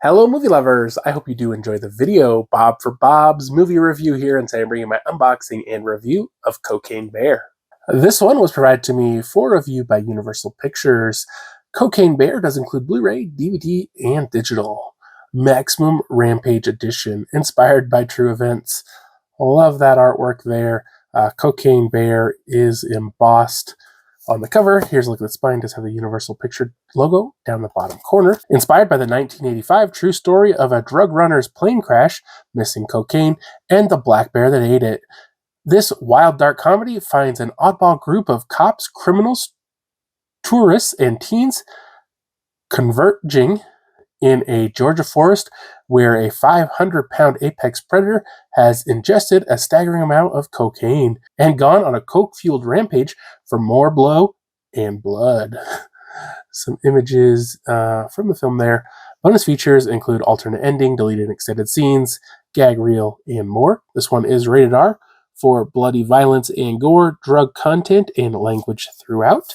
Hello movie lovers, I hope you do enjoy the video. Bob for Bob's movie review here, and today I'm bringing my unboxing and review of Cocaine Bear. This one was provided to me for review by Universal Pictures. Cocaine Bear does include Blu-ray, DVD, and digital. Maximum Rampage Edition, inspired by true events. Love that artwork there. Cocaine Bear is embossed on the cover. Here's a look at the spine. It does have the Universal Picture logo down the bottom corner. Inspired by the 1985 true story of a drug runner's plane crash, missing cocaine, and the black bear that ate it. This wild dark comedy finds an oddball group of cops, criminals, tourists, and teens converging in a Georgia forest where a 500-pound apex predator has ingested a staggering amount of cocaine and gone on a coke-fueled rampage for more blow and blood. Some images from the film there. Bonus features include alternate ending, deleted and extended scenes, gag reel, and more. This one is rated R for bloody violence and gore, drug content, and language throughout.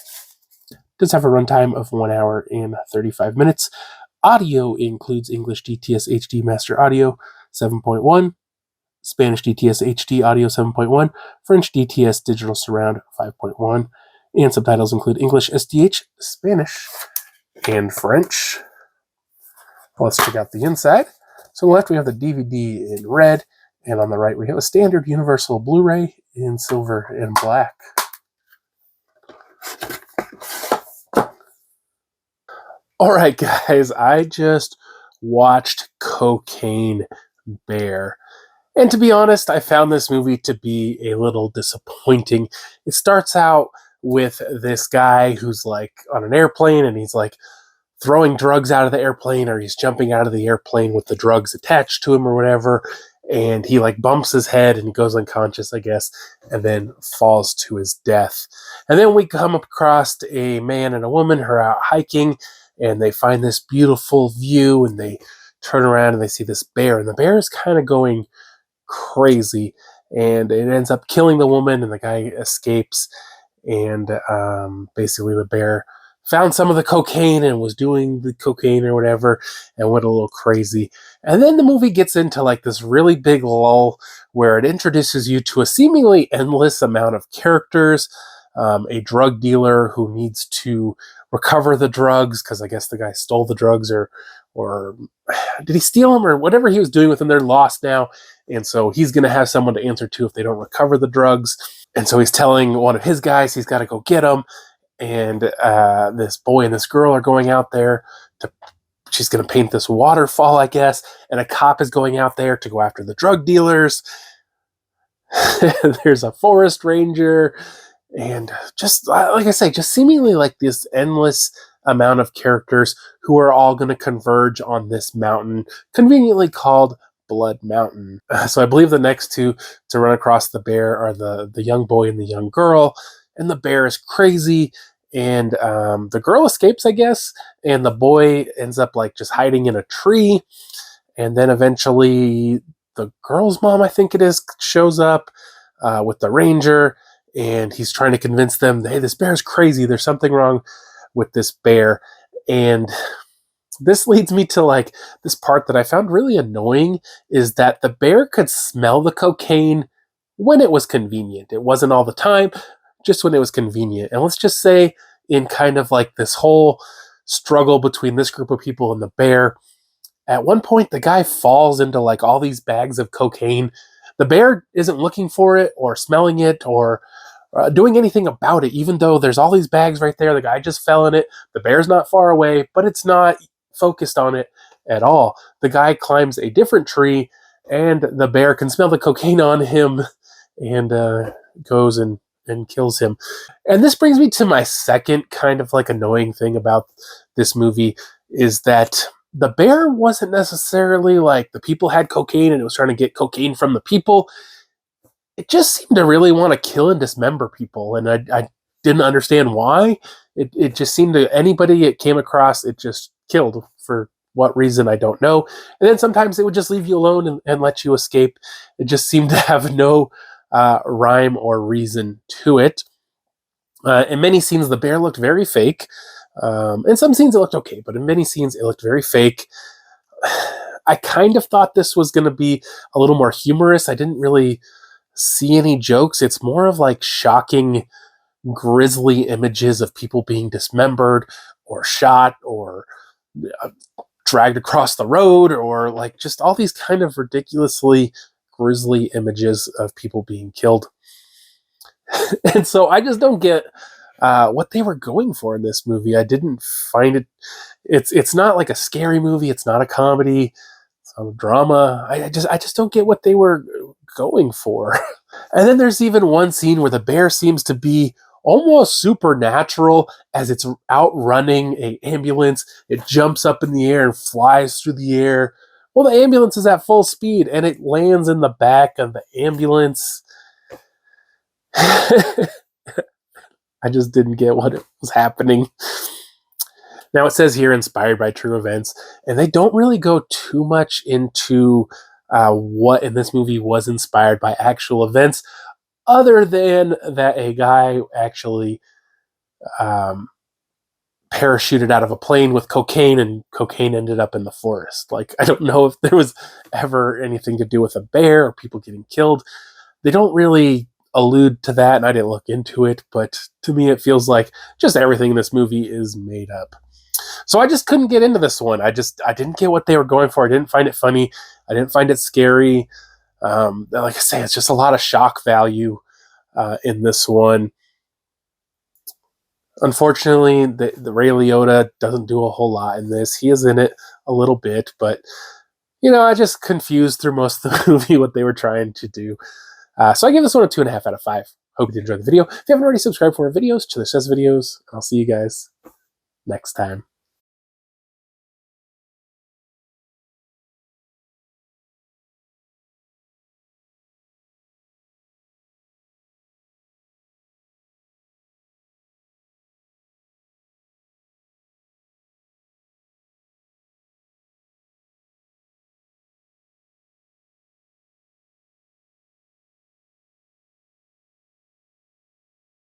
It does have a runtime of 1 hour and 35 minutes. Audio includes English DTS HD Master Audio 7.1, Spanish DTS HD Audio 7.1, French DTS Digital Surround 5.1, and subtitles include English SDH, Spanish, and French. Let's check out the inside. So on the left we have the DVD in red, and on the right we have a standard Universal Blu-ray in silver and black. Alright guys, I just watched Cocaine Bear. And to be honest, I found this movie to be a little disappointing. It starts out with this guy who's like on an airplane and he's like throwing drugs out of the airplane, or he's jumping out of the airplane with the drugs attached to him or whatever. And he like bumps his head and he goes unconscious, I guess, and then falls to his death. And then we come across a man and a woman who are out hiking, and they find this beautiful view, and they turn around and they see this bear, and the bear is kind of going crazy, and it ends up killing the woman, and the guy escapes, and basically the bear found some of the cocaine and was doing the cocaine or whatever and went a little crazy. And then the movie gets into like this really big lull where it introduces you to a seemingly endless amount of characters. A drug dealer who needs to recover the drugs because I guess the guy stole the drugs, or did he steal them, or whatever he was doing with them. They're lost now, and so he's going to have someone to answer to if they don't recover the drugs. And so he's telling one of his guys he's got to go get them. And this boy and this girl are going out there she's going to paint this waterfall, I guess, and a cop is going out there to go after the drug dealers. There's a forest ranger. And just, like I say, just seemingly like this endless amount of characters who are all going to converge on this mountain, conveniently called Blood Mountain. So I believe the next two to run across the bear are the young boy and the young girl. And the bear is crazy. And the girl escapes, I guess. And the boy ends up like just hiding in a tree. And then eventually the girl's mom, I think it is, shows up with the ranger. And he's trying to convince them, hey, this bear's crazy. There's something wrong with this bear. And this leads me to like this part that I found really annoying, is that the bear could smell the cocaine when it was convenient. It wasn't all the time, just when it was convenient. And let's just say in kind of like this whole struggle between this group of people and the bear, at one point the guy falls into like all these bags of cocaine. The bear isn't looking for it or smelling it or doing anything about it, even though there's all these bags right there. The guy just fell in it. The bear's not far away, but it's not focused on it at all. The guy climbs a different tree, and the bear can smell the cocaine on him and goes and kills him. And this brings me to my second kind of like annoying thing about this movie, is that the bear wasn't necessarily like the people had cocaine and it was trying to get cocaine from the people. It just seemed to really want to kill and dismember people, and I didn't understand why. It just seemed to anybody it came across, it just killed. For what reason, I don't know. And then sometimes it would just leave you alone and let you escape. It just seemed to have no rhyme or reason to it. In many scenes, the bear looked very fake. In some scenes, it looked okay, but in many scenes, it looked very fake. I kind of thought this was going to be a little more humorous. I didn't really see any jokes. It's more of like shocking, grisly images of people being dismembered or shot or dragged across the road, or like just all these kind of ridiculously grisly images of people being killed. And so I just don't get what they were going for in this movie. I didn't find it. It's not like a scary movie. It's not a comedy. It's not a drama. I just don't get what they were going for. And then there's even one scene where the bear seems to be almost supernatural as it's outrunning a ambulance. It jumps up in the air and flies through the air. Well, the ambulance is at full speed and it lands in the back of the ambulance. I just didn't get what was happening. Now it says here, inspired by true events, and they don't really go too much into what in this movie was inspired by actual events, other than that a guy actually parachuted out of a plane with cocaine, and cocaine ended up in the forest. Like, I don't know if there was ever anything to do with a bear or people getting killed. They don't really allude to that, and I didn't look into it, but to me it feels like just everything in this movie is made up. So I just couldn't get into this one. I didn't get what they were going for. I didn't find it funny. I didn't find it scary. Like I say, it's just a lot of shock value in this one. Unfortunately, the Ray Liotta doesn't do a whole lot in this. He is in it a little bit, but I just confused through most of the movie what they were trying to do. So I give this one a 2.5 out of 5. Hope you enjoyed the video. If you haven't already subscribed for more videos, Chiller Says videos, I'll see you guys next time.